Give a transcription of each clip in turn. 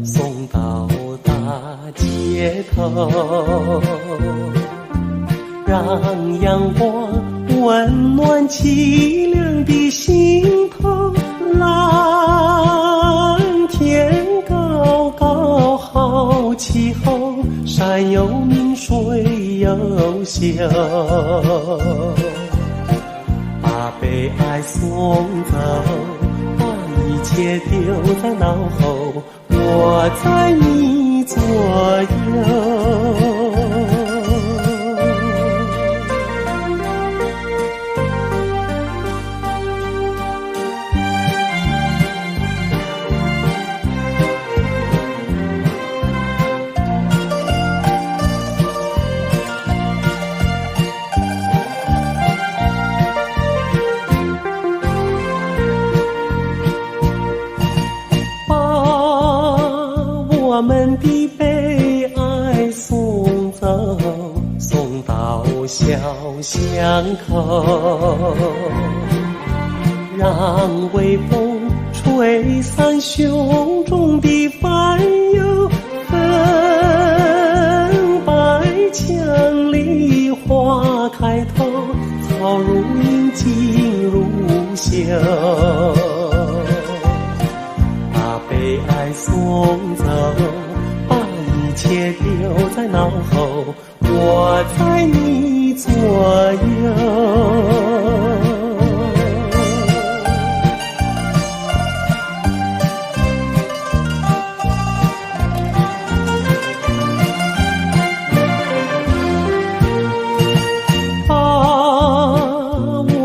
送到大街头，让阳光温暖凄凉的心头。蓝天高高好气候，山有名水有秀，把悲哀送走，把一切丢在脑后，我在你左右。我们的悲哀送走，送到小巷口，让微风吹散胸中的烦忧，粉白墙里花开头，草如茵景如绣，悲哀送走，把一切丢在脑后，我在你左右。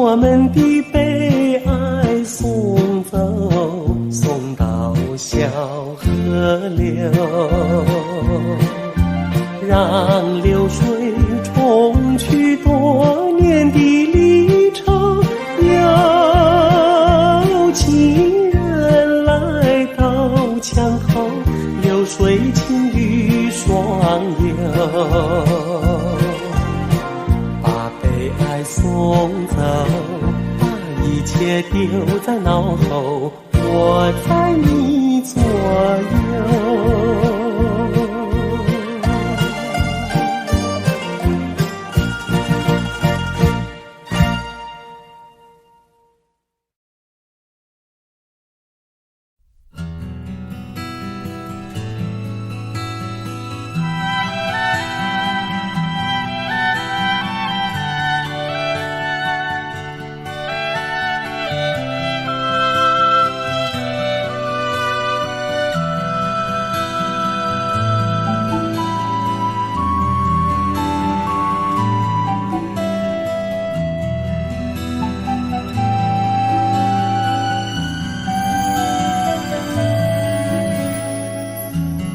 我们的悲哀送走，送到小河流，让流水冲去多年的离愁，有情人来到墙头，流水轻于双游，把悲哀送走，一切丢在脑后，我在你左右。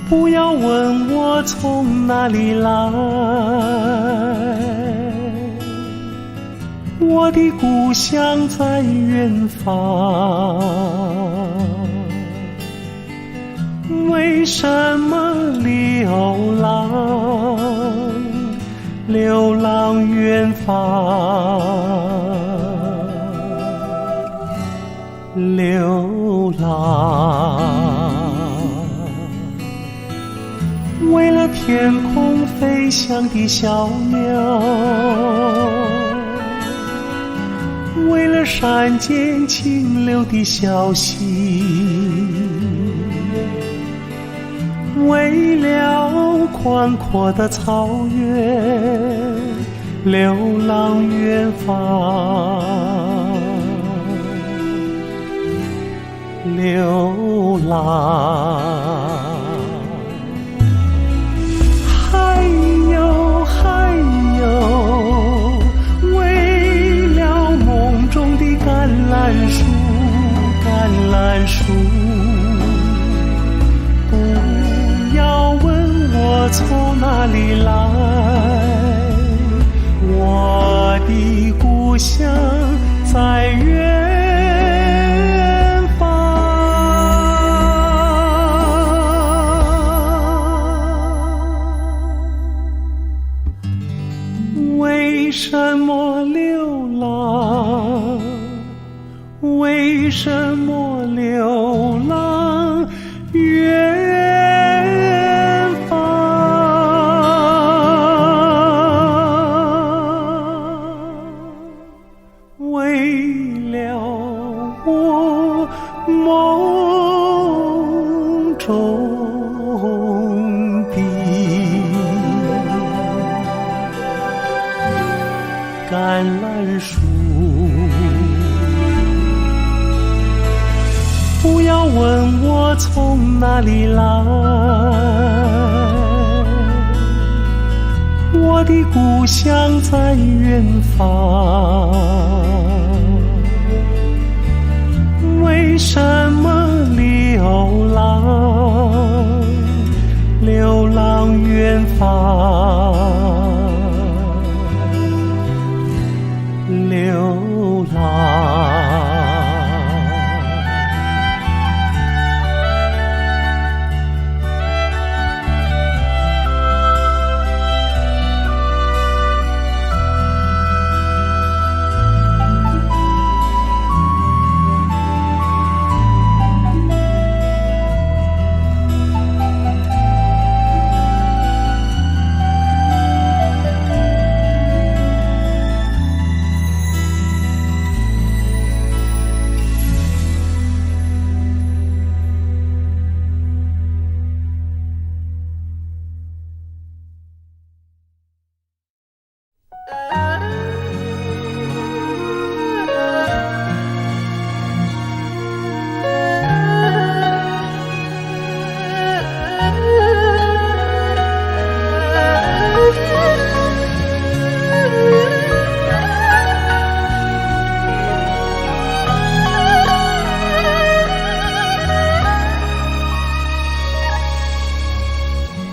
不要问我从哪里来，我的故乡在远方。为什么流浪，流浪远方，流浪？为了天空飞翔的小鸟，为了山间清流的小溪，为了宽阔的草原，流浪远方，流浪。还有，为了梦中的橄榄树，橄榄树，不要问我从哪里来，我的故乡在远为什么流浪？为什么流浪远？橄榄树。不要问我从哪里来，我的故乡在远方。为什么流浪，流浪远方，流浪？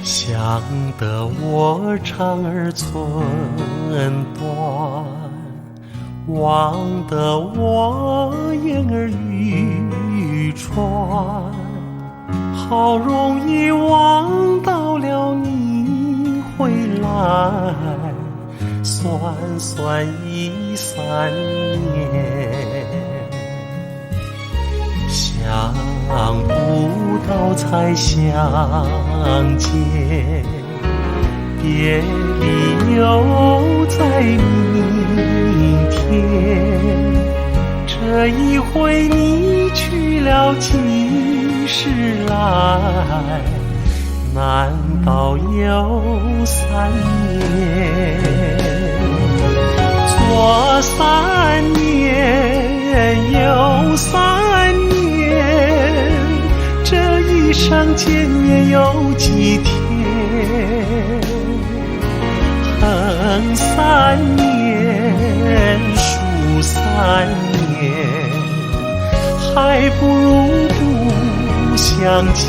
想得我肠儿寸断，望得我眼儿欲穿。好容易望到了你回来，算算已3年。想不到才相见，别离又在明天。这一回你去了几时来？难道有3年？左3年，右3年，这一生见面有几天？恨3年，数3年，还不如不相见。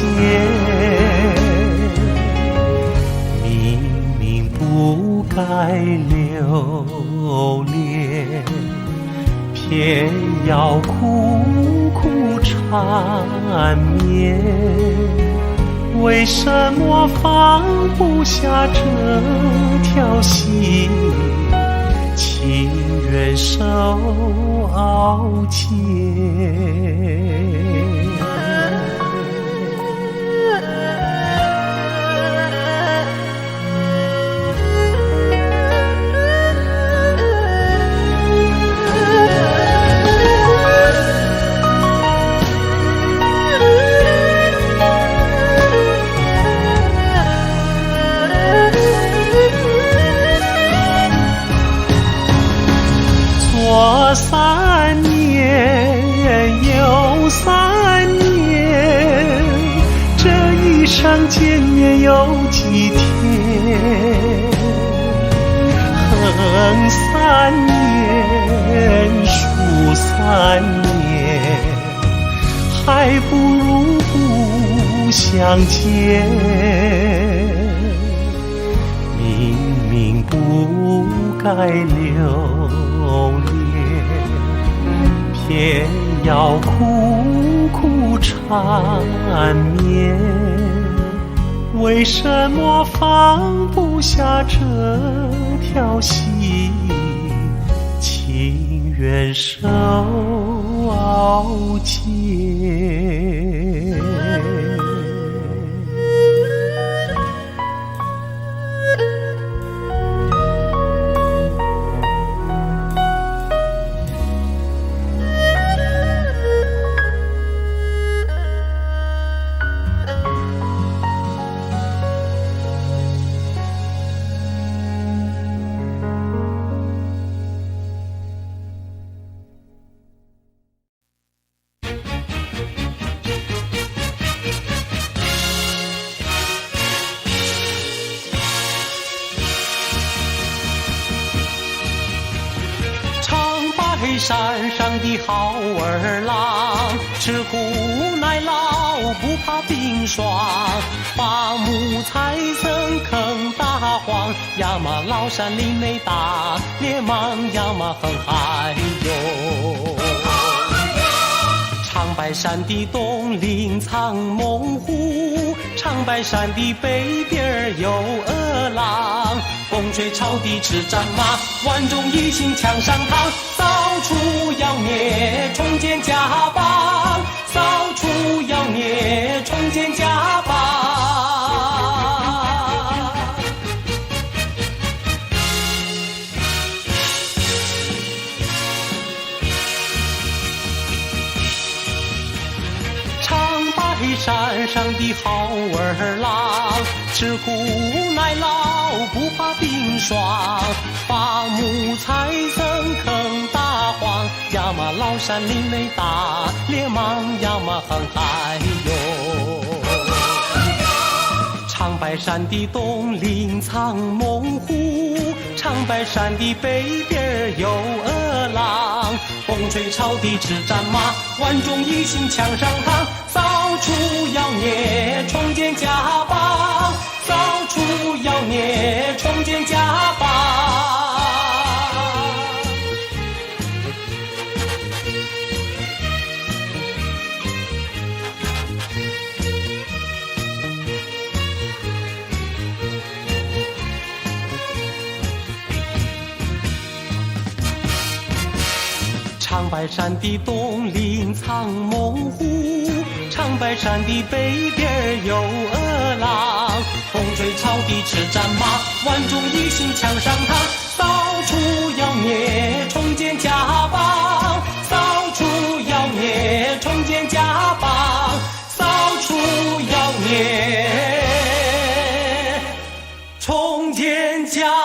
明明不该留恋，偏要苦苦缠绵。为什么放不下这条心？情愿受熬煎。左3年，右3年，这一生见面有几天？恨3年，数3年，还不如不相见。明明不该留恋，偏要苦苦缠绵。为什么放不下这条心？情愿受熬煎。山上的好儿郎，吃苦耐劳不怕冰霜，伐木采僧坑大荒，呀嘛崂山岭内打猎蟒，呀嘛横海游。长白山的东岭藏猛虎，长白山的北边有饿狼，风吹草低吃战马，万众一心抢上膛，扫除妖孽重建家邦，扫除妖孽重建家邦。山上的好儿郎，吃苦耐劳不怕冰霜，伐木采僧坑大荒，呀嘛崂山岭内打猎蟒，呀嘛横海游。长白山的东岭藏猛虎，长白山的北边有饿狼，风吹草低吃战马，万众一心抢上膛，扫除妖孽重建家邦，扫除妖孽重建家邦。长白山的东岭藏猛虎，长白山的北边有饿狼，风吹草低吃战马，万众一心抢上膛，扫除妖孽重建家邦，扫除妖孽重建家邦，扫除妖孽重建家邦。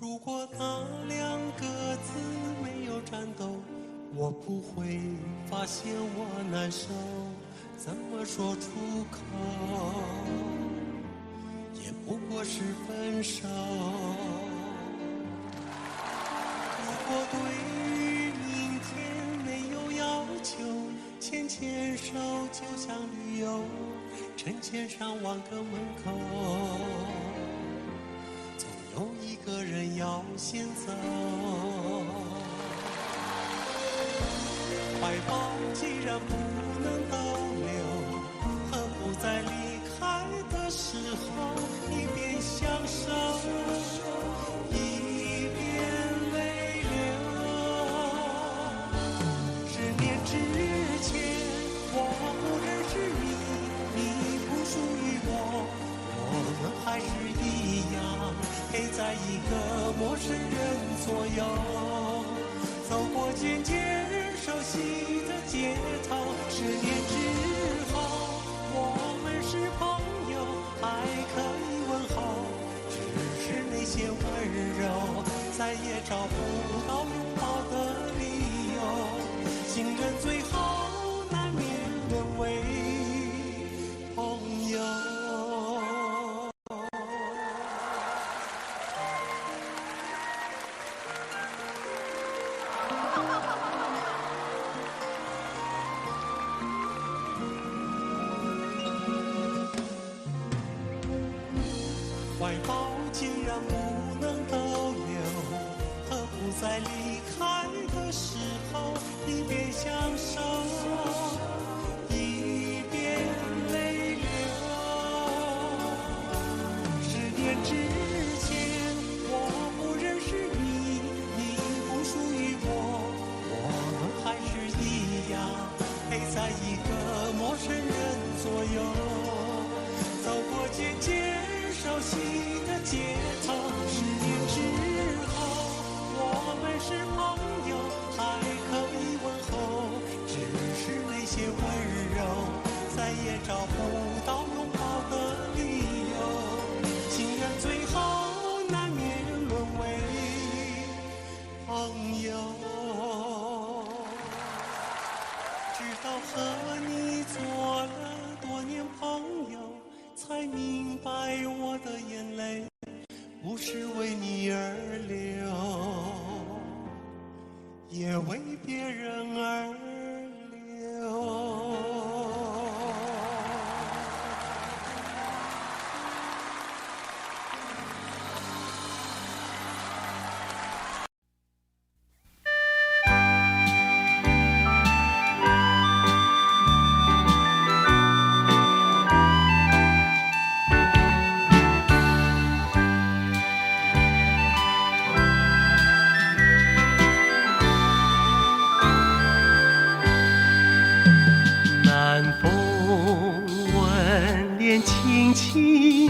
如果那两个字没有颤抖，我不会发现我难受。怎么说出口，也不过是分手。如果对于明天没有要求，牵牵手就像旅游，成千上万个门口，总有一个人要先走。怀抱既然不能逗留，何不在离开的时候一边享受，一边泪流。10年之前我不认识你，你不属于我，我们还是一样陪在一个陌生人左右，走过渐渐熟悉的街头。10年之后我们是朋友，还可以问候，只是那些温柔再也找不到拥抱的理由。情人最后难免沦为朋友。怀抱既然不能逗留，何不在离开的时候一边享受，一边泪流。10年之前我不认识你，你不属于我，我们还是一样陪在一个陌生人左右，走过渐渐熟悉的街头。10年之后我们是朋友，还可以问候，只是那些温柔再也找不到拥抱的理由。情人最后难免沦为朋友。直到和你做了多年朋友，才明白我的眼泪不是为你而流，也为别人而流。南风吻脸轻轻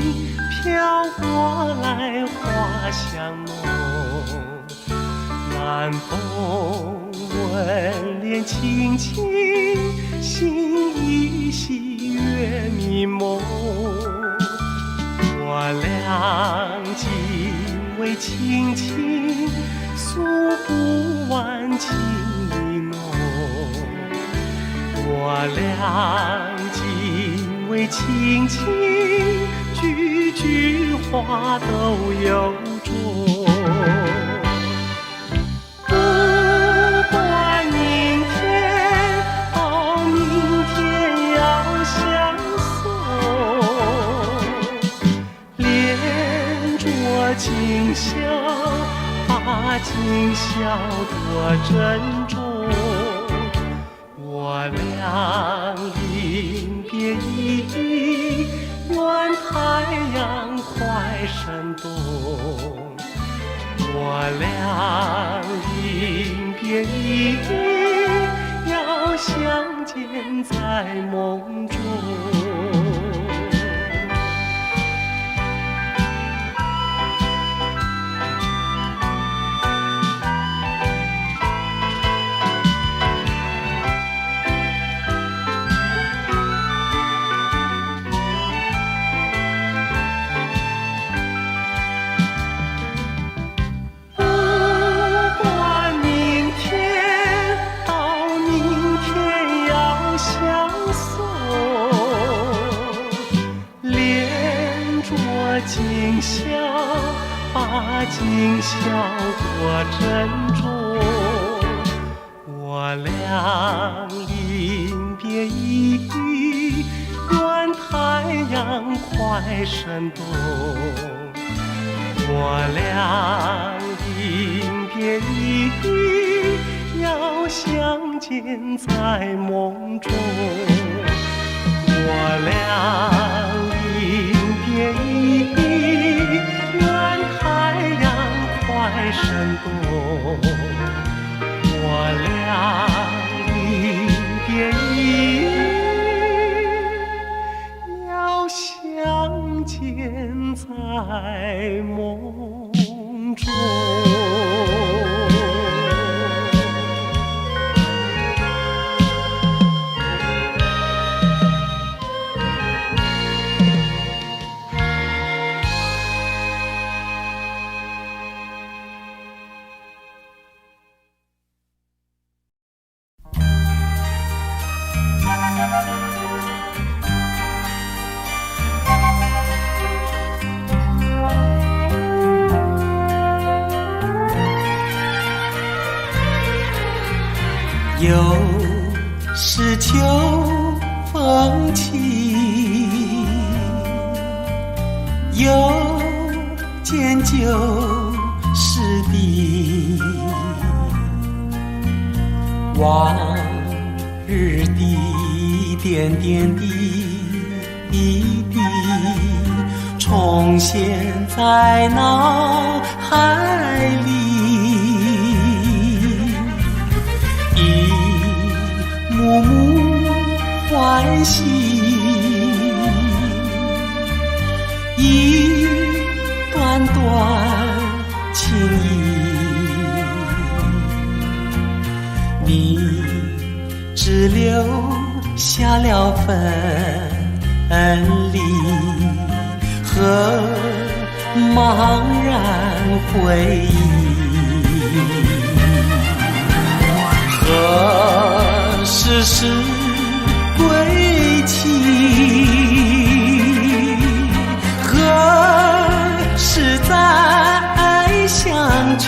飘过来，花香浓。南风吻脸轻轻，心依稀月迷蒙。我俩仅为轻轻，诉不完情意浓。我俩仅为轻轻，句句话都有种。不管明天，到明天要相送，连着今宵，把今宵多珍重。我俩临别依依，愿太阳快升东。我俩临别依依，要相见在梦中。今宵多珍重。我俩临别依依，愿太阳快升东。我俩临别依依，要相见在梦中。我俩临别依依，愿太阳快升东。我俩临别依依，要相见在梦中。又是秋风起，又见旧时的往日的点点滴滴，重现在脑海里。幕幕欢喜，一段段情谊，你只留下了分离和茫然回忆。何时是归期？何时再相聚？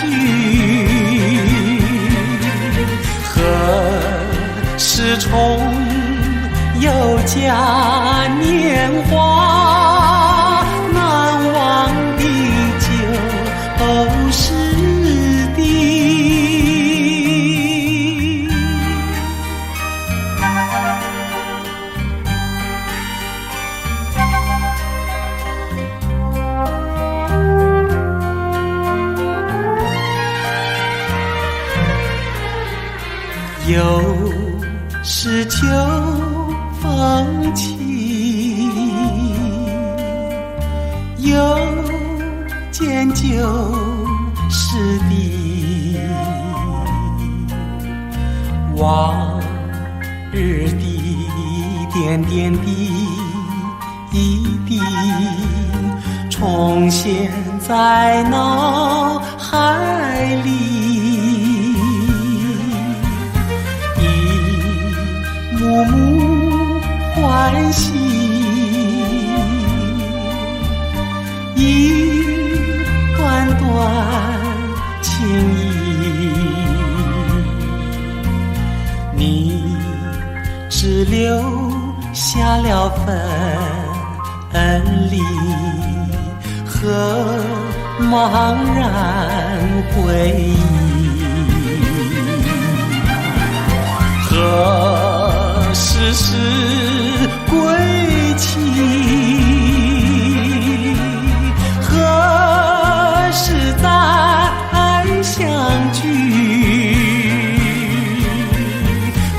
何时重又佳年华？难忘的旧时又是秋风起，又见旧时的往日的点点滴重现在脑海里。幕幕欢喜，一段段情谊，你只留下了分离和茫然回忆。何时是归期？何时再相聚？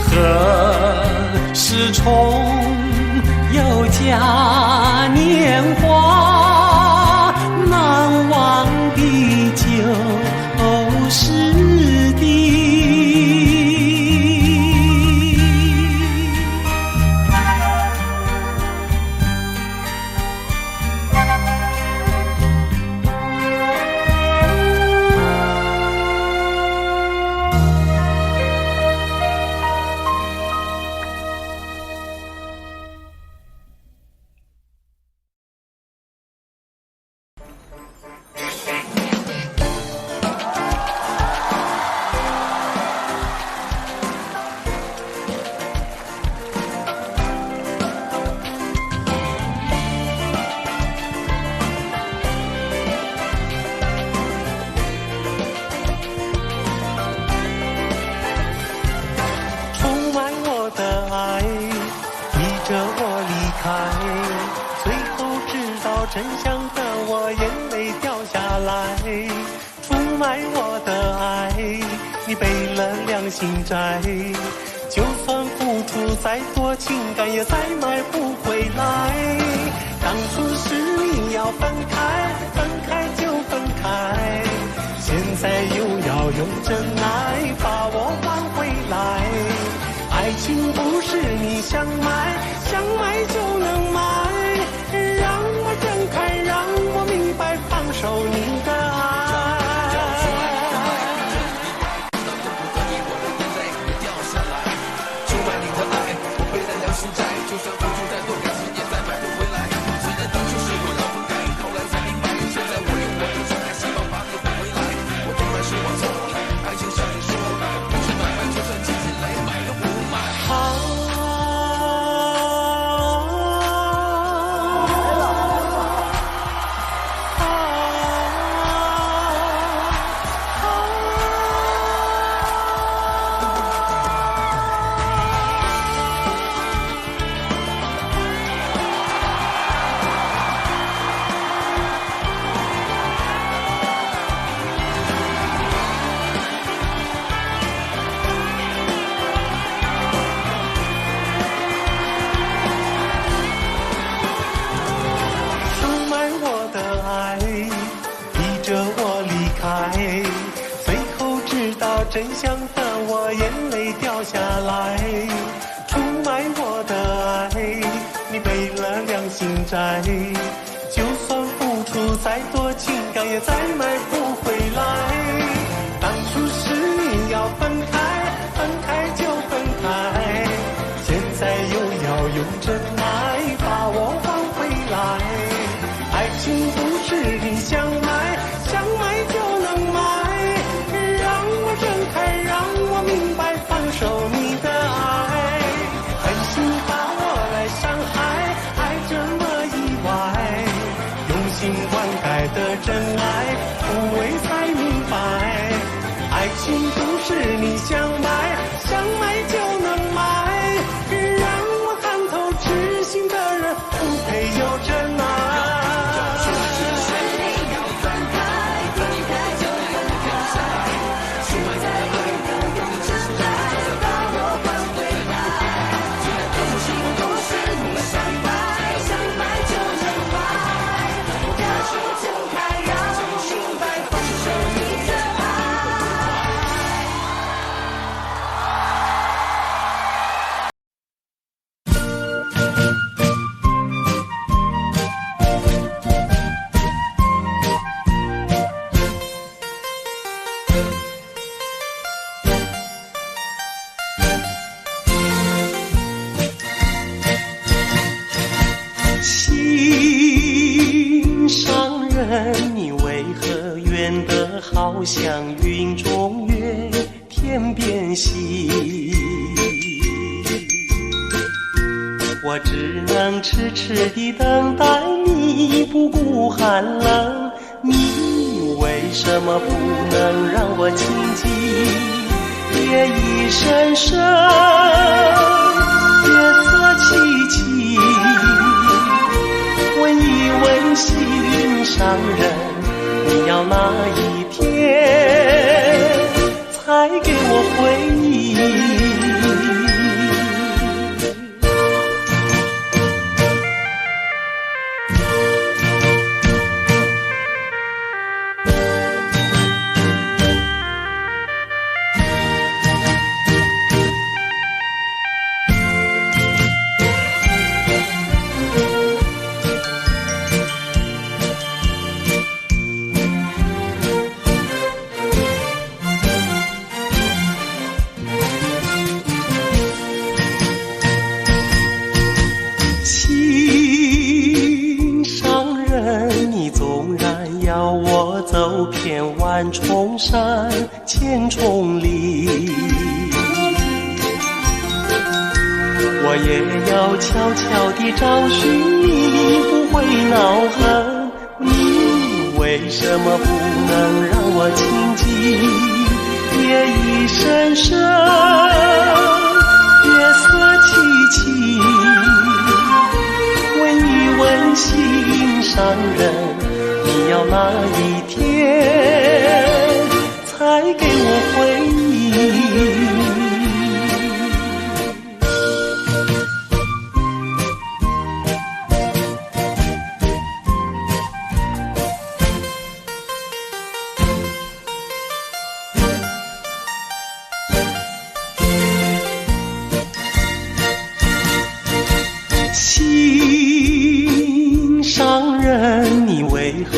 何时重又佳年华？难忘的旧时的真相的我眼泪掉下来，出卖我的爱，你背了良心债，就算付出再多情感也再买不回来。当初是你要分开，分开就分开，现在又要用真爱把我挽回来。爱情不是你想买，想买就能买，让我睁开，让我明白，放手你的爱。真相的我眼泪掉下来，出卖我的爱，你背了良心债，就算付出再多情感也再买不回来。当初是你要分开，分开就分开，现在又要用真爱把我挽回来。爱情不是你想买，想买就能买，睁开，让我明白，放手你的爱，狠心把我来伤害，爱这么意外，用心灌溉的真爱，枯萎才明白，爱情不是你想买，想买就能买，让我看透痴心的人不配有真爱。心上人，你为何远得好像云中月，天边星？我只能痴痴地等待你，不顾寒冷。你为什么不能让我亲近？夜已深深，月色凄凄，问一问心上人，你要哪一天才给我回忆？走遍万重山千重岭，我也要悄悄地找寻你，不会恼恨。你为什么不能让我亲近？夜已深深，月色凄凄，问一问心上上人，你要哪一天才给我回应？心上人，你为何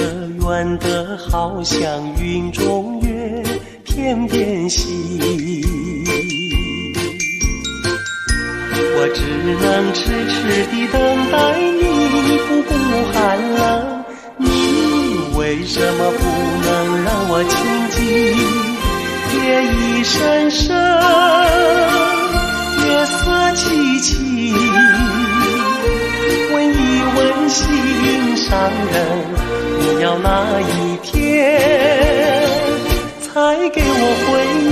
远得好像云中月，天边星？我只能痴痴地等待你，不顾寒冷。你为什么不能让我亲近？夜已深深，月色凄凄。问一问心上人，你要哪一天才给我回应？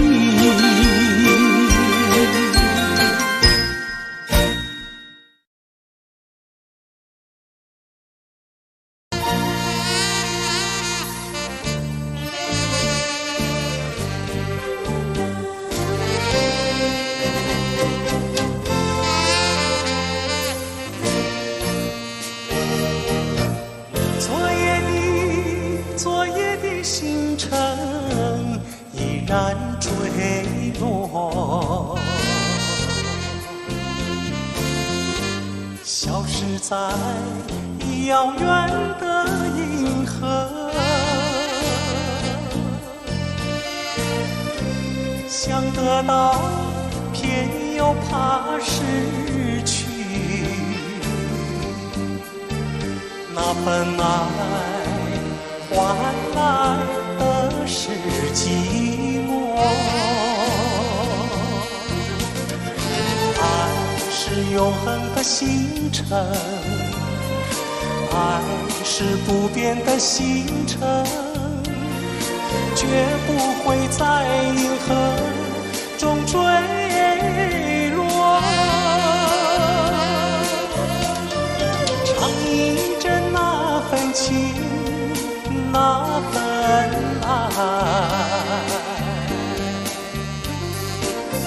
昨夜的星辰依然坠落，消失在遥远的银河。想得到，偏又怕失去，那份爱换来的是寂寞。爱是永恒的星辰，爱是不变的星辰，绝不会在银河中坠落。唱一阵那份情，那份爱，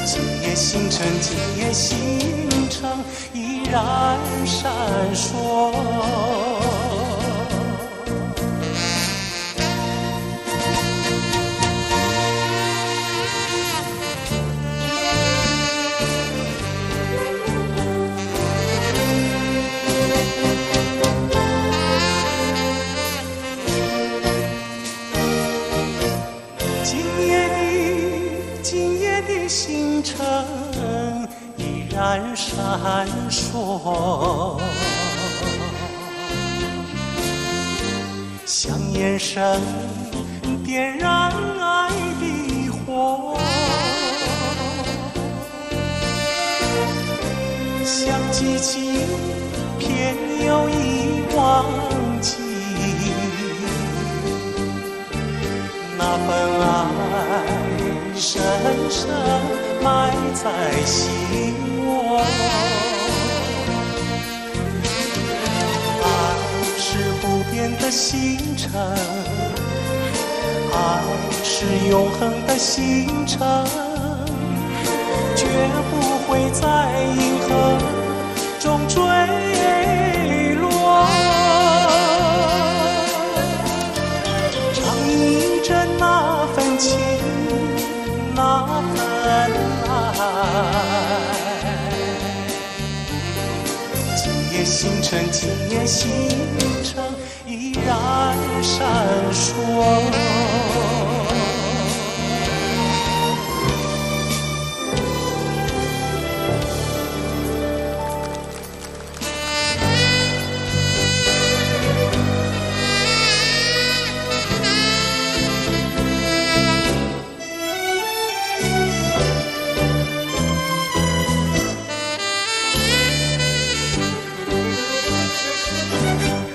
今夜星辰，今夜星辰依然闪烁。今夜的星辰依然闪烁，像眼神点燃爱的火，像激情偏又已忘记，那份爱深深埋在心窝。爱是不变的星辰，爱是永恒的星辰，绝不会在银河中坠落。唱一阵那份情，那份爱，今夜星辰，今夜星辰依然闪烁。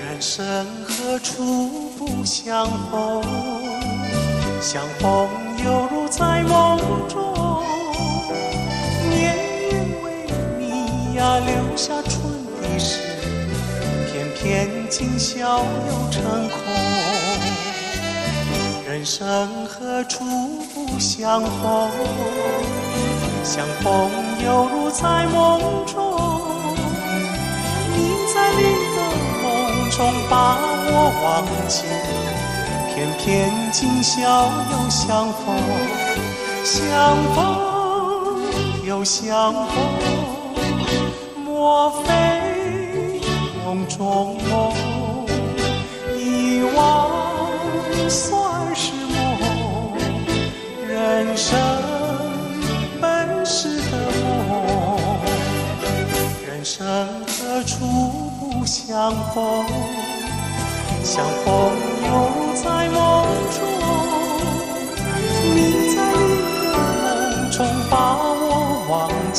人生何处不相逢，相逢犹如在梦中。年月为你呀留下春的诗，偏偏今宵又成空。人生何处不相逢？相逢犹如在梦中。你在另一个梦中把我忘记，偏偏今宵又相逢。相逢又相逢，莫非梦中梦？遗忘算是梦，人生本是个梦。人生何处不相逢？相逢犹如在梦中。你在一个梦中把我忘记，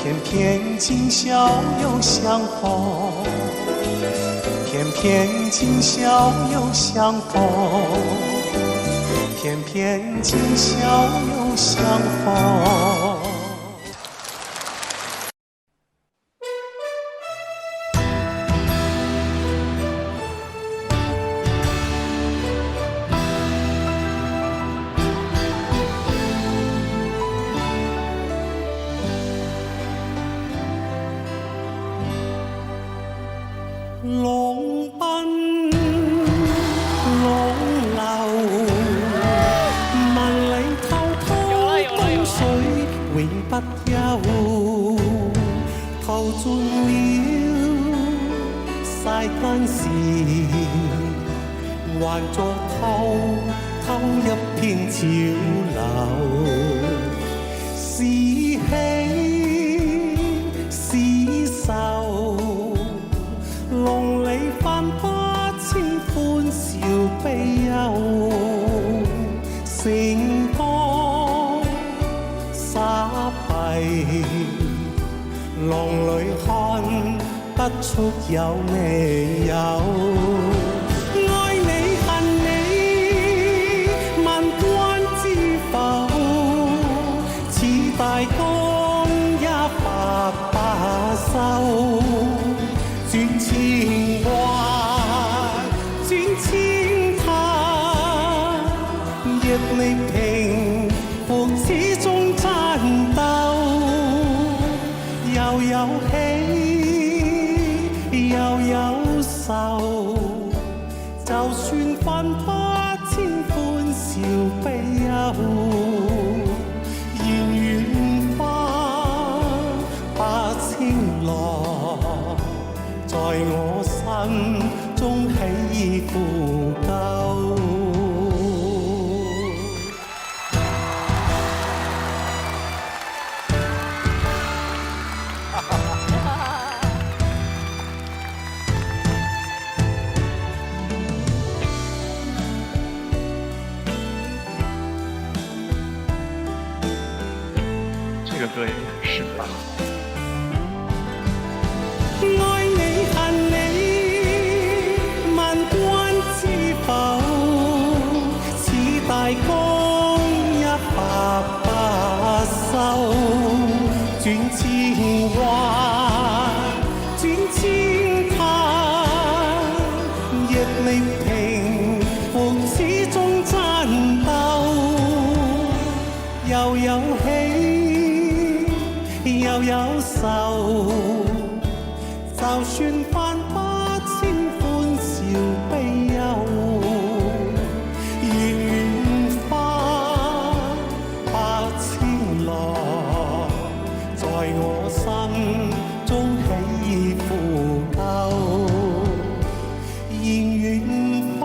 偏偏今宵又相逢。偏偏今宵又相逢，偏偏今宵又相逢。浪奔浪流，萬里滔滔江水永不休。淘盡了世間事，還作偷一片潮流。是喜是愁，夢裏翻不清歡笑悲憂，成多沙閉，浪裏看不出有未有。愛你恨你，萬關知否？似大江一發不收。轉千彎，轉千灘，亦力平復始終爭鬥，又有喜又有愁，就算分不清歡笑悲憂，願緣分把情浪在我心中起伏夠。这个歌也很适合。愛你恨你，萬關知否？似大江一發不收，轉千彎，轉千灘，亦力平復始終爭鬥，又有喜又有愁。就算分不清歡笑悲憂，願緣分把情浪在我心中起伏夠，願緣分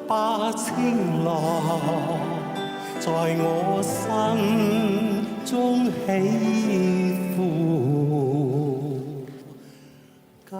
把情浪在我心中起伏夠。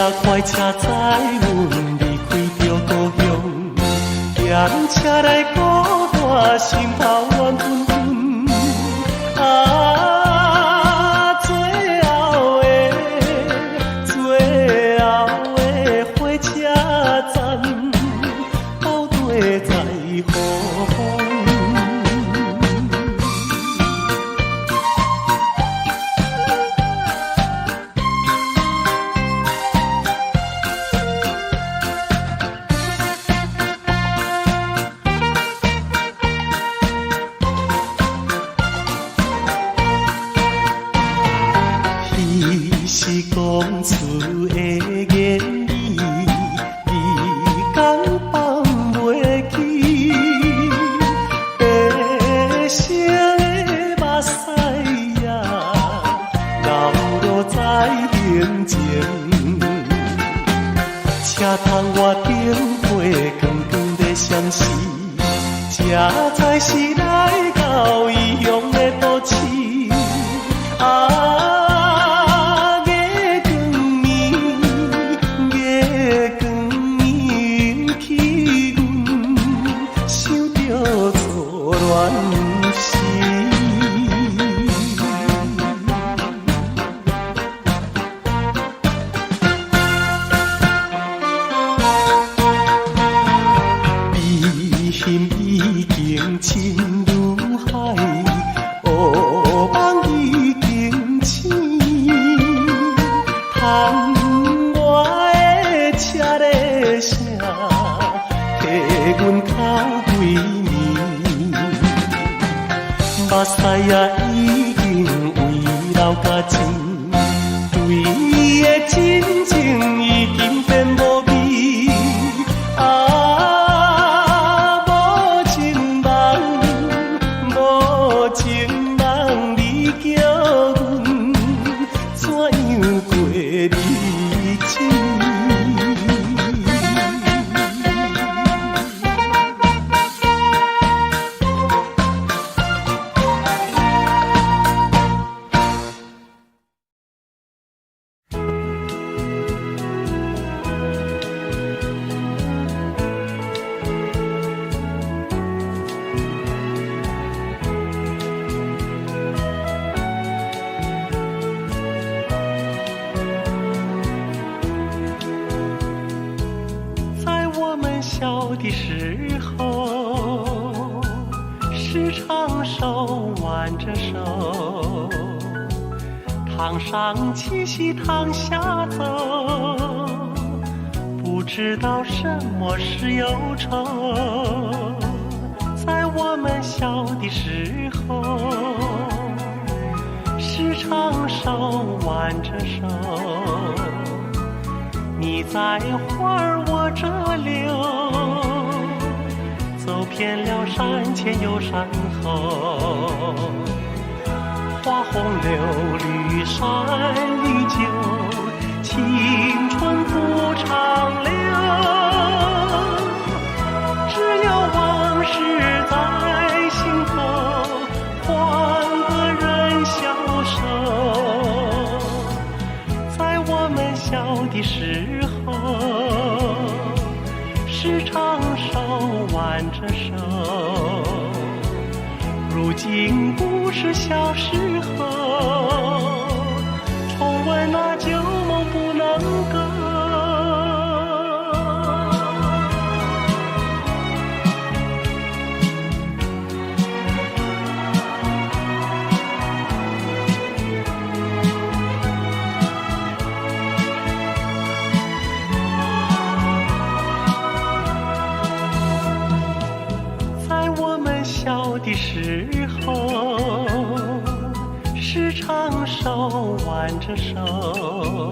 车快车载阮离开着故乡，嫌车内孤单，心头怨愤愤。啊，最后的火车站，到底在何方？是讲出的言语，你敢放袂记？白色的目屎呀，流落在眼前。车窗外灯火光光在闪烁，这才是来到异乡的都市。啊！心已经深如海，乌梦已经醒。窗外的车的声，替阮哭几暝。目屎也已经为流甲清，对伊的真情已经变无味。小的时候，时常手挽着手，堂上七夕堂下走，不知道什么是忧愁。在我们小的时候，时常手挽着手，你在花儿我这留，走遍了山前又山后，花红柳绿山依旧，青春不长留，只有往事在心头，换个人消瘦。在我们小的时候，时常手挽着手，如今不是小时候，重温那旧梦不能够。小的时候，时常手挽着手，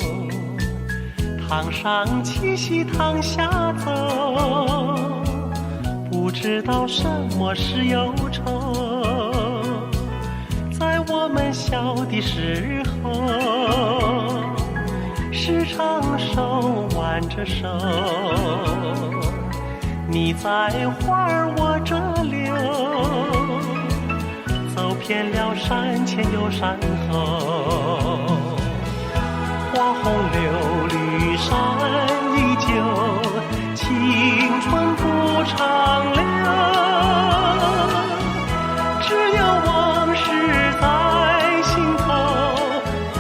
堂上七夕堂下走，不知道什么是忧愁。在我们小的时候，时常手挽着手，你在花儿我这留，走遍了山前又山后，花红柳绿山山依旧，青春不长留。只有往事在心头，换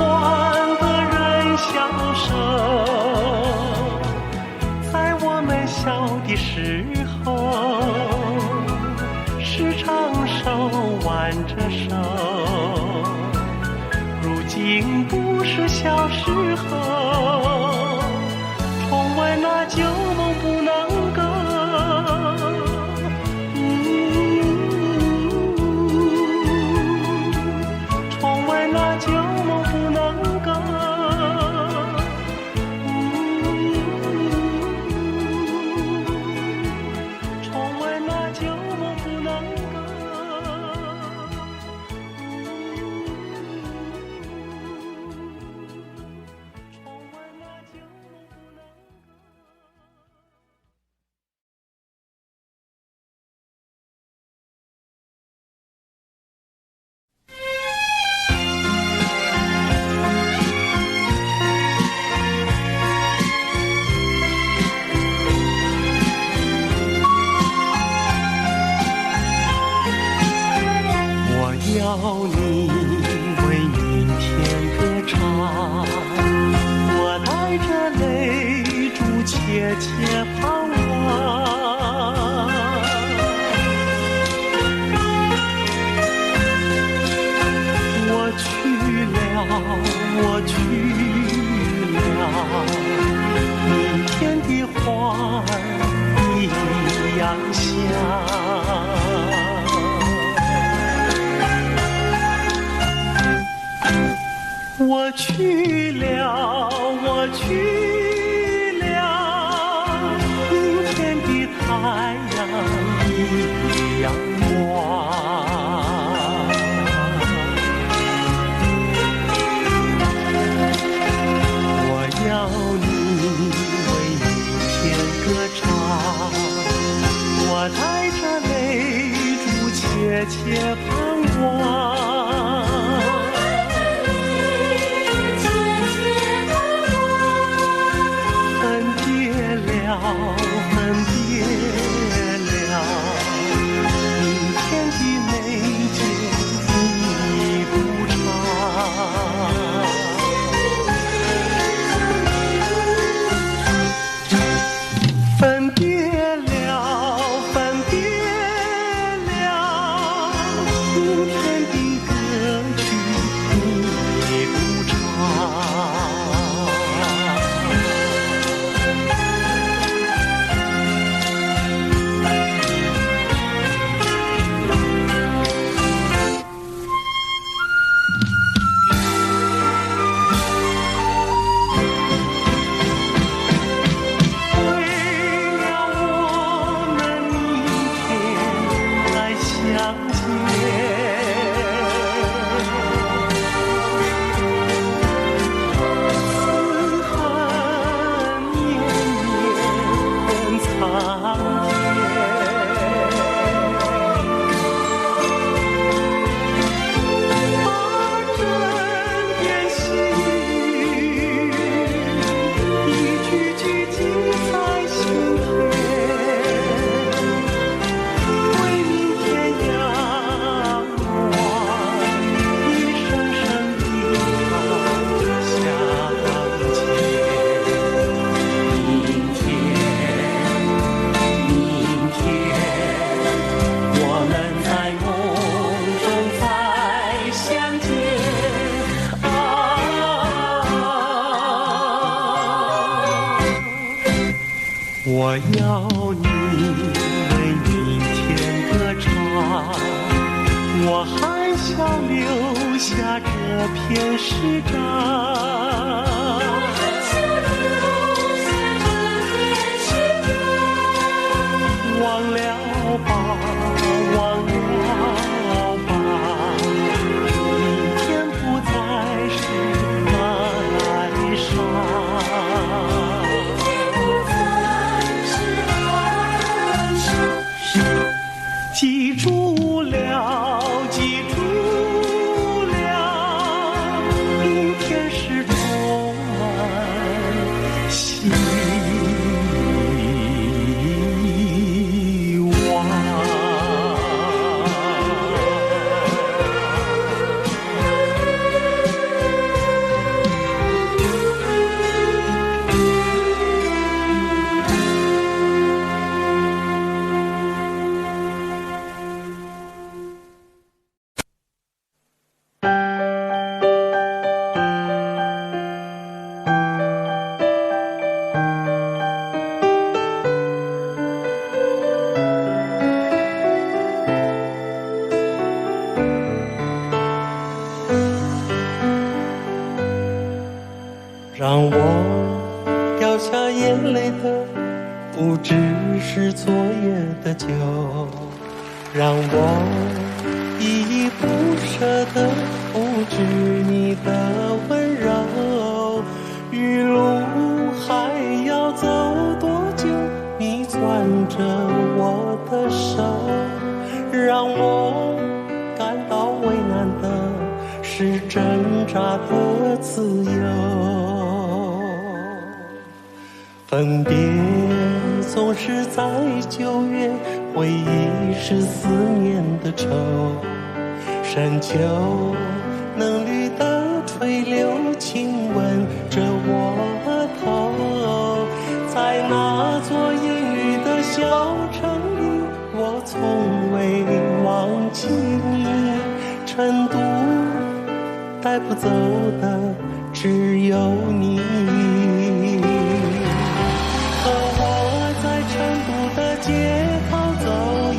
个人相守。在我们小的时候，是长手挽着手，如今不是小时候，重温那旧梦不能够。重温那旧梦不能够。重温那旧梦不能够。要你为明天歌唱，我带着泪珠切切盼望。我去了，我去了，明天的花儿一样香。我去了，我去了，明天的太阳一样光。我要你为明天歌唱，我带着泪珠切切盼望。分别了，明天的美景你不长。分别了，分别了，明天的歌曲你不唱。我要你为明天歌唱，我还想留下这篇诗章。忘了吧，忘了吧，明天不再是哀伤。记住了，记住了，明天是充满希是昨夜的酒，让我依依不舍地复制你的温柔。余路还要走多久？你攥着我的手，让我感到为难的是挣扎的自由。分别总是在9月，回忆是思念的愁。深秋嫩绿的垂柳亲吻着我头，在那座阴雨的小城里，我从未忘记你。成都带不走的只有你，和我在成都的街头走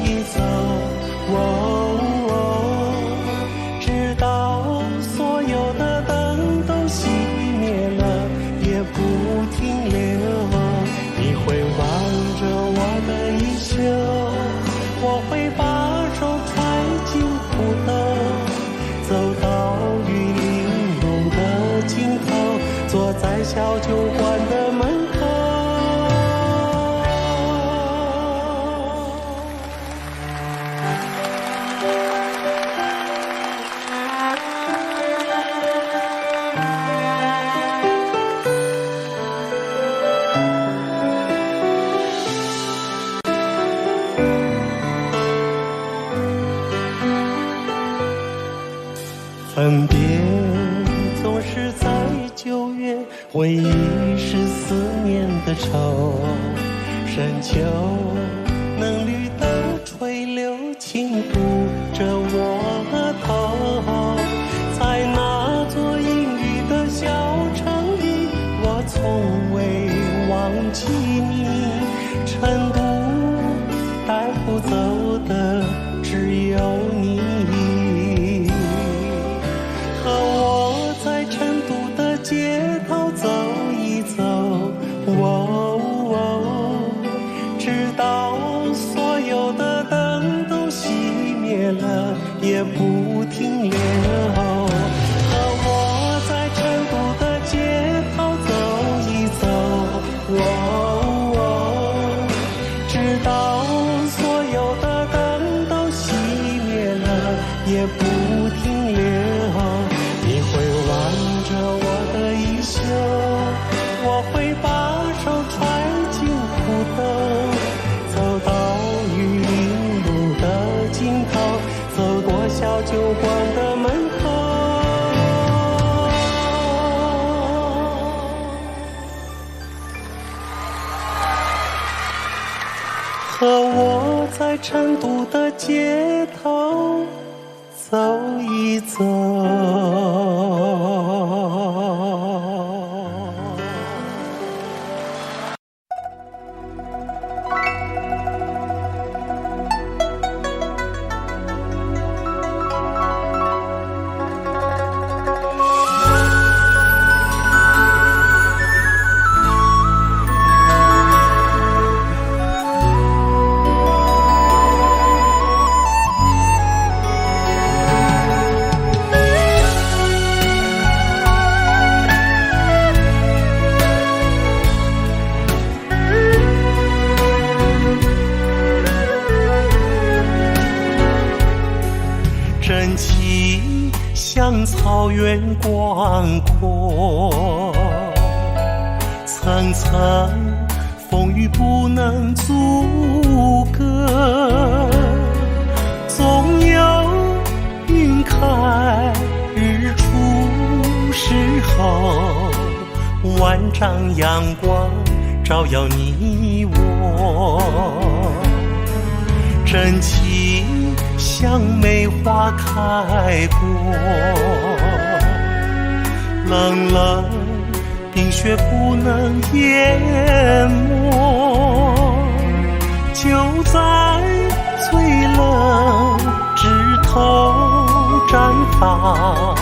一走，直到所有的灯都熄灭了也不停留。你会望着我的衣袖，我会把手揣进裤兜，走到玉林路的尽头，坐在小酒馆的门口。分别总是在9月，回忆是思念的愁。深秋嫩绿的垂柳轻抚着我头，在那座阴雨的小城里，我从未忘记你。成都带不走的只有你，和我在成都的街头走一走，直到所有的灯都熄灭了也不停留。和我在成都的街头走一走，直到所有的灯都熄灭了也不停留。你会挽着我的衣袖，我会把手揣进裤兜，走到玉林路的尽头，走过小酒馆的门口。和我在成都的街头走一走。真情像草原广阔，层层风雨不能阻隔，总有云开日出时候，万丈阳光照耀你我。真情像梅花开过，冷冷冰雪不能淹没，就在最冷枝头绽放，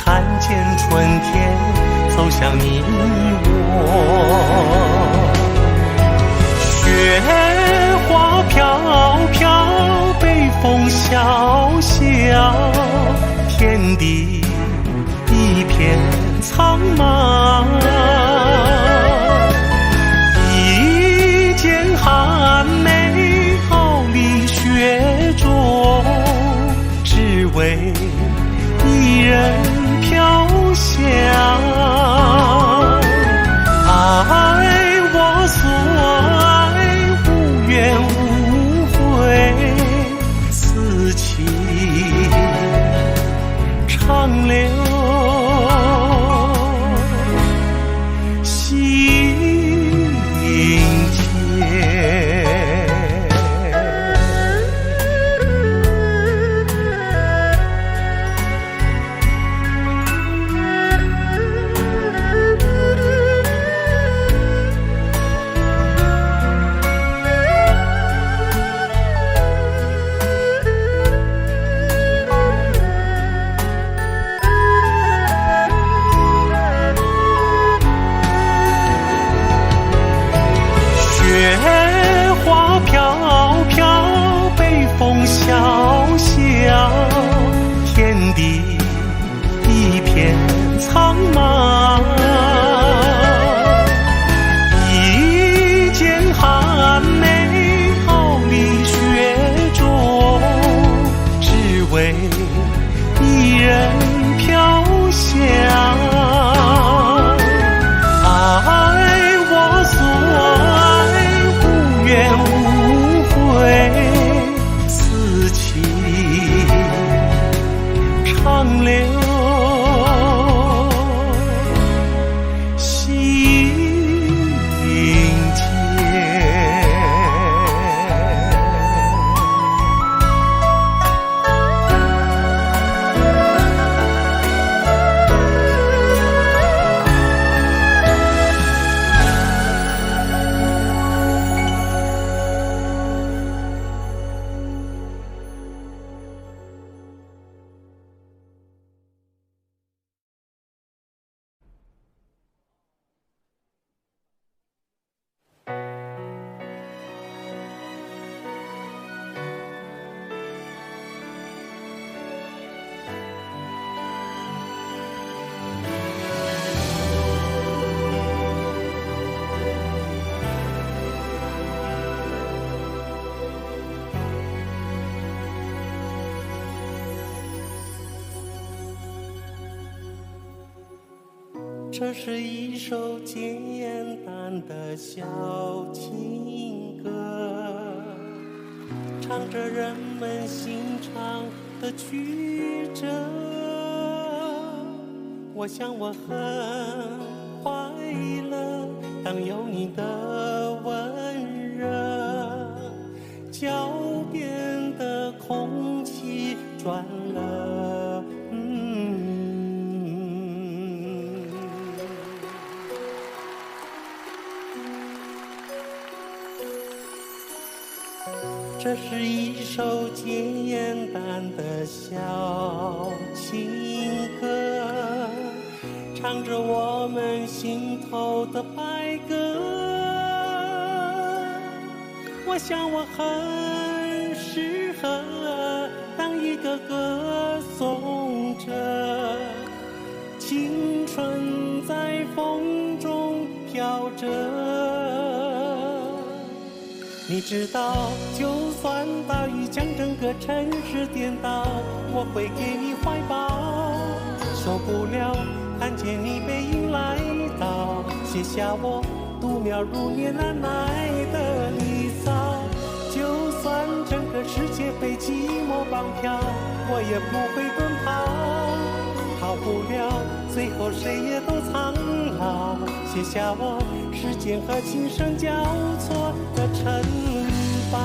看见春天走向你我。雪小小，天地一片苍茫。一剑寒梅傲立雪中，只为一人飘香。爱我所爱，无怨无悔，此情长留心间。雪花飘飘，北风萧萧，天地一片苍茫。一剑寒梅傲立雪中，只为一人飘香。爱我所爱，无怨无悔，此情长留心间。这是一首简单的小情歌，唱着人们心肠的曲折。我想我很快乐，当有你的温热，脚边的空气转了。这是一首简单的小情歌，唱着我们心头的白鸽。我想我很适合当一个歌颂者，青春在风中飘着。你知道，就算大雨将整个城市颠倒，我会给你怀抱。受不了看见你背影来到，写下我度秒如年难耐的离骚。就算整个世界被寂寞绑票，我也不会奔跑。逃不了，最后谁也都苍老。写下我时间和琴声交错的城堡。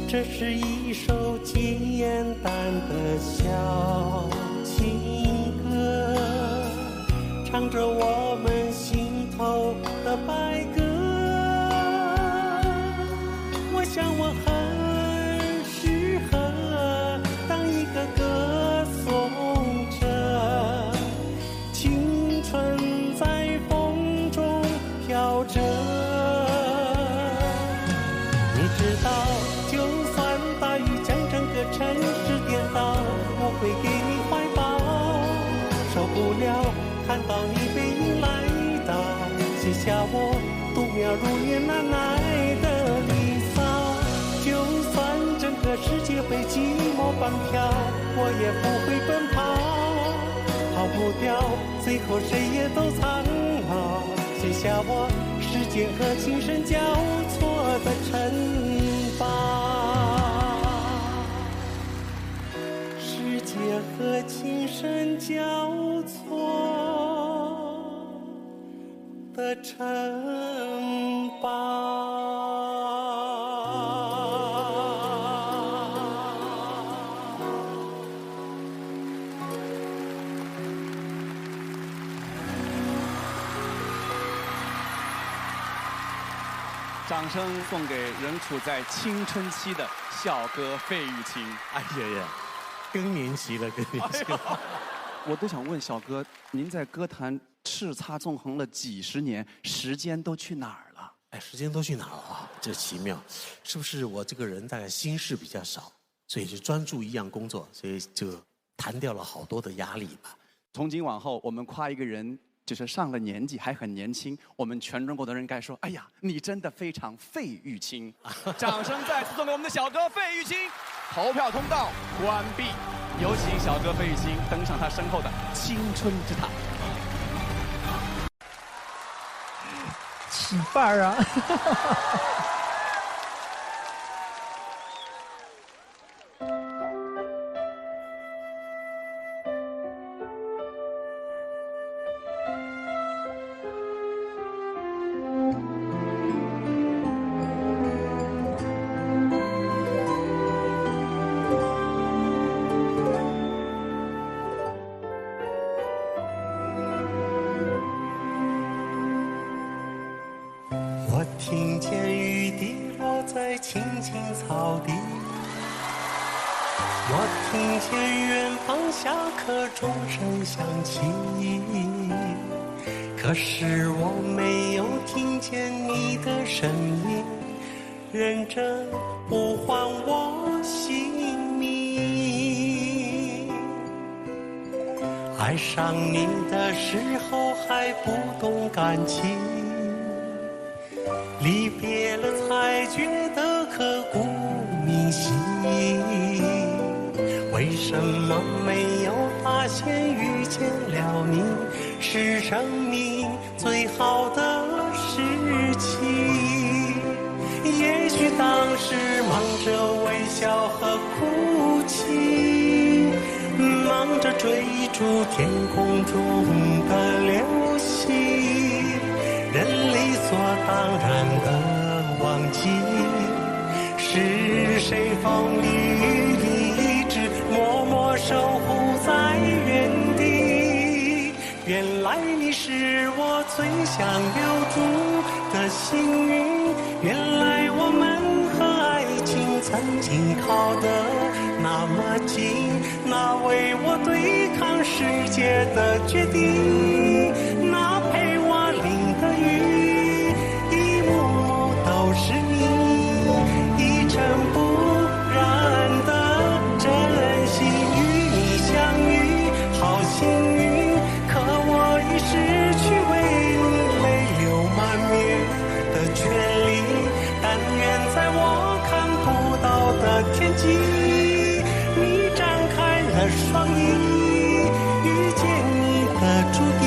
这是一首简单的小看到你背影来到，写下我度秒如年难耐的离骚。就算整个世界被寂寞绑票，我也不会奔跑，跑不掉，最后谁也都苍老。写下我时间和琴声交错的城堡，时间和琴声交错的城堡。掌声送给仍处在青春期的小哥费玉清。哎呀呀，更年期了，更年期了。我都想问小哥，您在歌坛叱咤纵横了几十年，时间都去哪儿了？哎，时间都去哪儿了啊？这奇妙，是不是我这个人大概心事比较少，所以就专注一样工作，所以就弹掉了好多的压力吧。从今往后，我们夸一个人就是上了年纪还很年轻，我们全中国的人该说：“哎呀，你真的非常费玉清。”掌声再次送给我们的小哥费玉清。投票通道关闭，有请小哥费玉清登上他身后的青春之塔。起范儿啊！我听见雨滴落在青青草地，我听见远方下课钟声响起，可是我没有听见你的声音，认真呼唤我姓名。爱上你的时候还不懂感情，离别了才觉得刻骨铭心，为什么没有发现遇见了你是生命最好的事情？也许当时忙着微笑和哭泣，忙着追逐天空中的流星，人理所当然的忘记，是谁风里雨里一直默默守护在原地。原来你是我最想留住的幸运，原来我们和爱情曾经靠得那么近，那为我对抗世界的决定，那陪我淋的雨，一幕幕都是你，一尘不染的真心。与你相遇好幸运，可我已失去为你泪流满面的权利，但愿在我看不到的天际，你张开了双翼，遇见你的注定。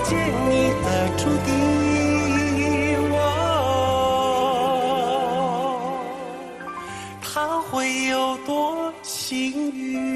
见你的注定，他会有多幸运？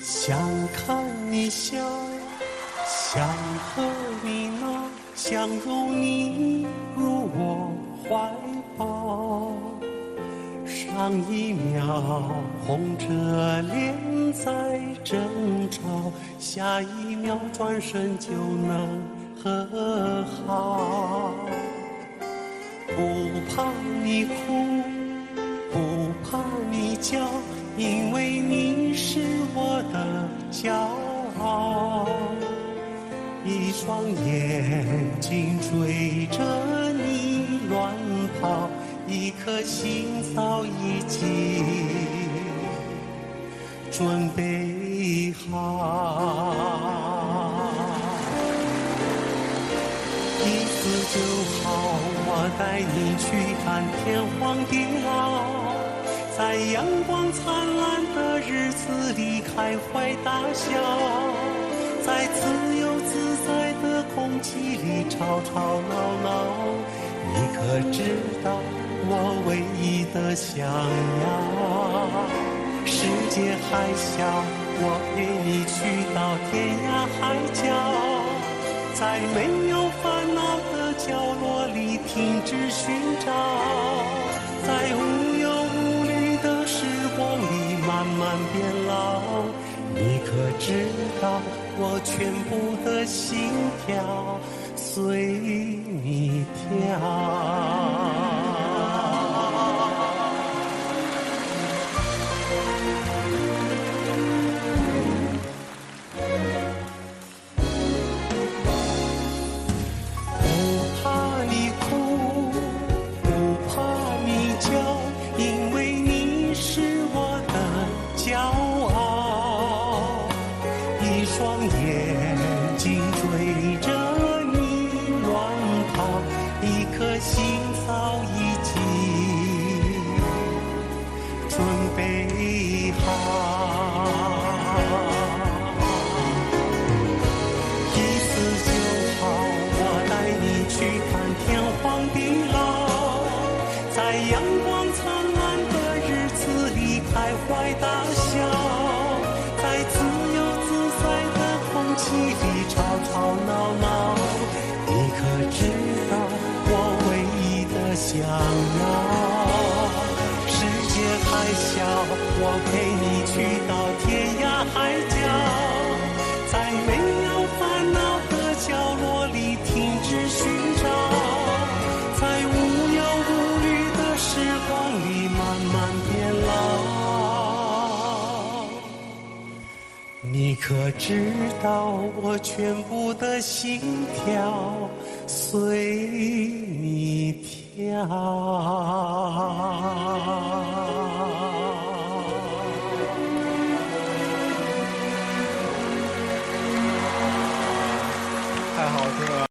想看你笑，想和你闹，想拥你入我怀抱。上一秒红着脸在争吵，下一秒转身就能和好。不怕你哭，不怕你叫，因为你是我的骄傲。一双眼睛追着你乱跑，一颗心早已经准备好。一次就好，我带你去看天荒地老，在阳光灿烂的日子里开怀大笑，在自由自在的空气里吵吵闹闹。你可知道我唯一的想要？世界还小，我陪你去到天涯海角，在没有烦恼的角落里停止寻找，在无忧无虑的时光里慢慢变老。你可知道我全部的心跳随你跳？我陪你去到天涯海角，在没有烦恼的角落里停止寻找，在无忧无虑的时光里慢慢变老。你可知道我全部的心跳随你跳？太好听了。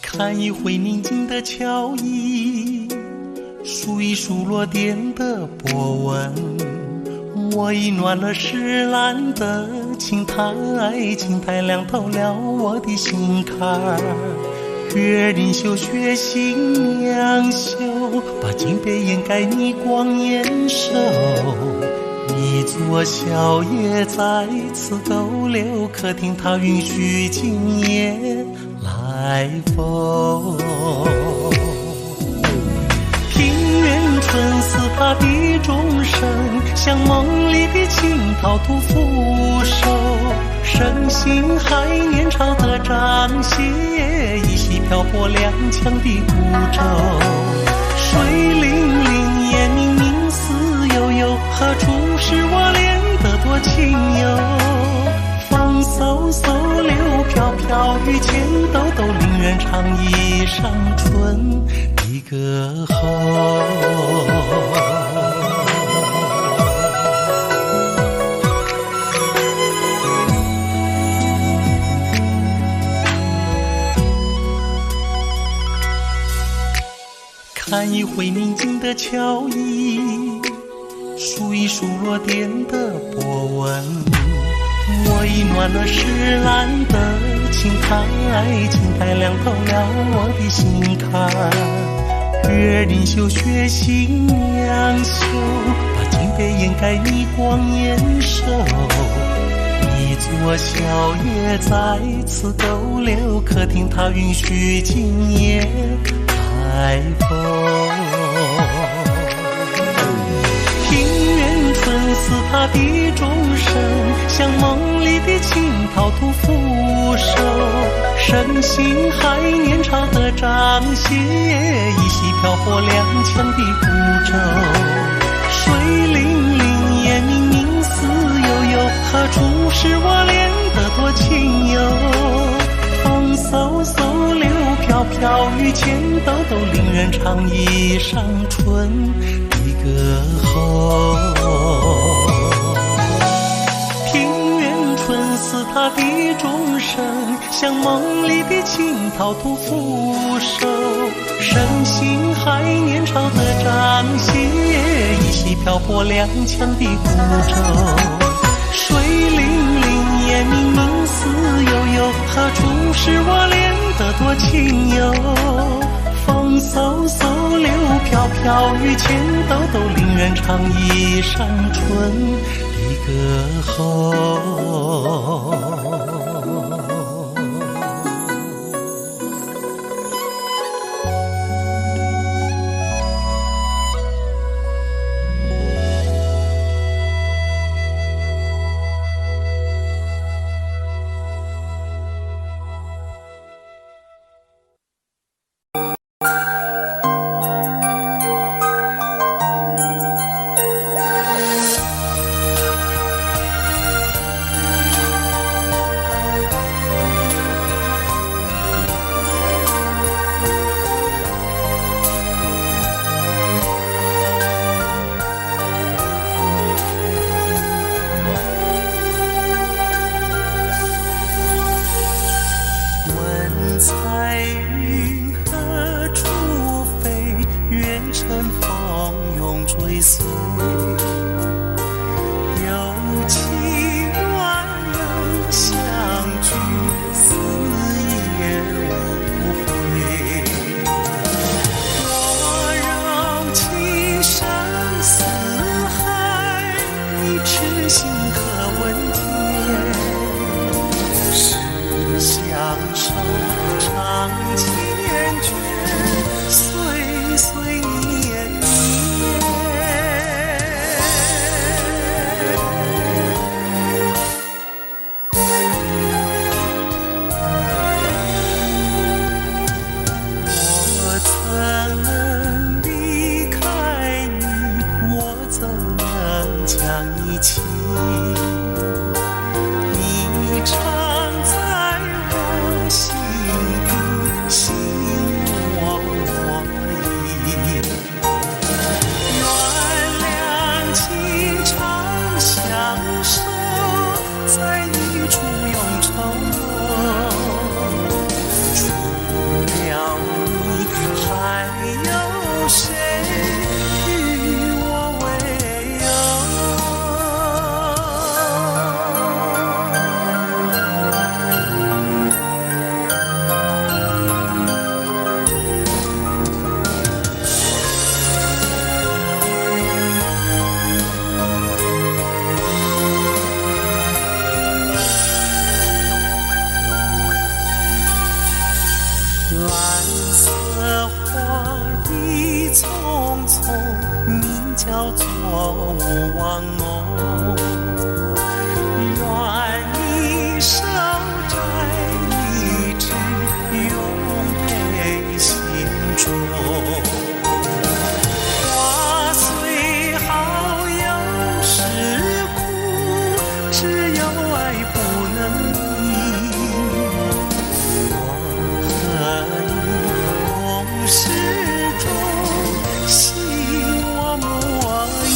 看一回宁静的桥椅，数一数落点的波纹，我已暖了石栏的青苔，青苔亮透了我的心坎儿。月临秀，雪新娘秀，把金边掩盖你光艳手。你坐小夜在此逗留，客厅它允许今夜来否？他的钟声，像梦里的青桃吐腐熟。身形还年少的张歇，依稀漂泊踉跄的孤舟。水灵灵，夜明明，思悠悠，何处是我恋得多情游？风嗖嗖，柳飘飘，雨前兜兜，令人唱一上春的歌喉。看一回宁静的桥椅，数一数落点的波纹。我已暖了石栏的青苔，青苔凉透了我的心坎。月临秀雪新娘袖，把金杯掩盖你光艳瘦。一座小夜在此逗留，客厅它允许今夜台风。庭院春似他的钟声，像梦里的青桃吐腐熟。身形还年少的张歇，依稀漂泊踉跄的孤舟。水灵灵，夜明明，思悠悠，何处是我恋得多情游？风嗖嗖，柳飘飘，雨前兜兜，令人唱一上春的歌喉。庭院春似他的钟声，像梦里的青桃吐腐熟。身形还年少的张歇，依稀漂泊踉跄的孤舟。水灵灵，夜明明，思悠悠，何处是我恋得多情游？风嗖嗖，柳飘飘，雨前兜兜，令人唱一上春的歌喉。莫忘我，愿你手摘一枝，永配心中。花虽好，有时苦，只有爱不能移。我和你共始终，心我莫疑。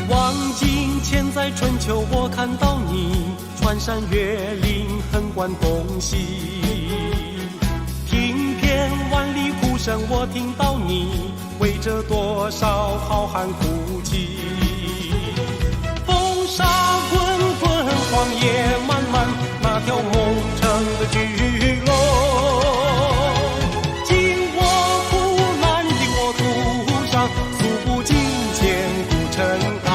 望尽千载春秋，我看到你穿山越岭，横贯东西。听遍万里哭声，我听到你为这多少好汉哭泣。风沙滚滚，荒野漫漫，那条梦城的巨龙。今我苦难的国土上，诉不尽千古尘埃。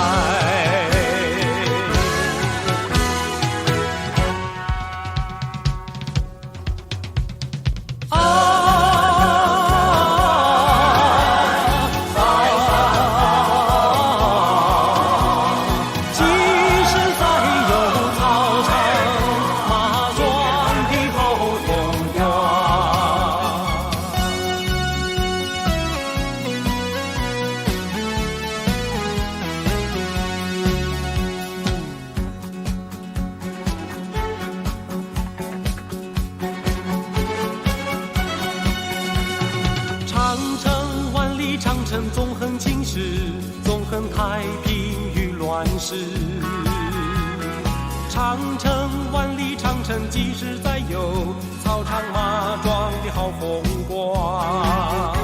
长城纵横青史，纵横太平与乱世。长城万里长城，几时再有草场马壮的好风光？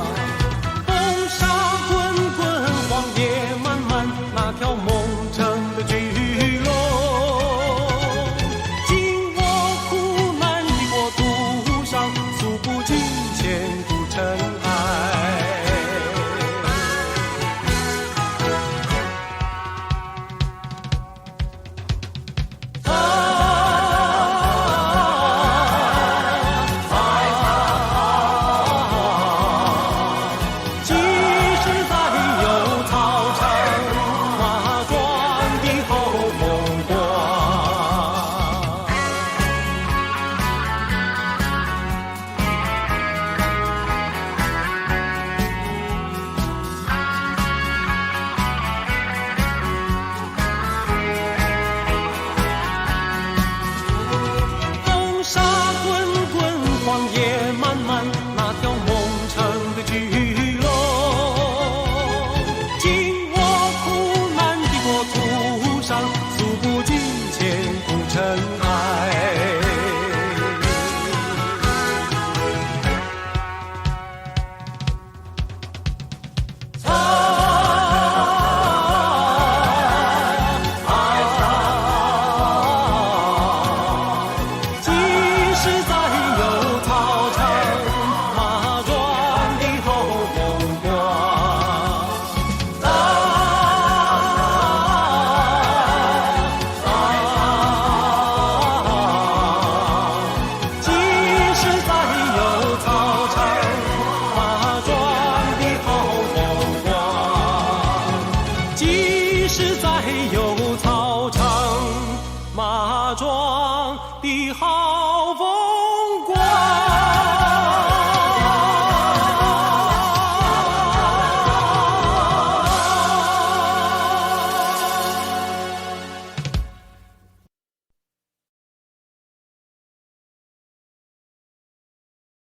风沙滚滚，荒野漫漫，那条梦城的巨龙。今我苦难的国土上，诉不尽千古尘埃。马壮的好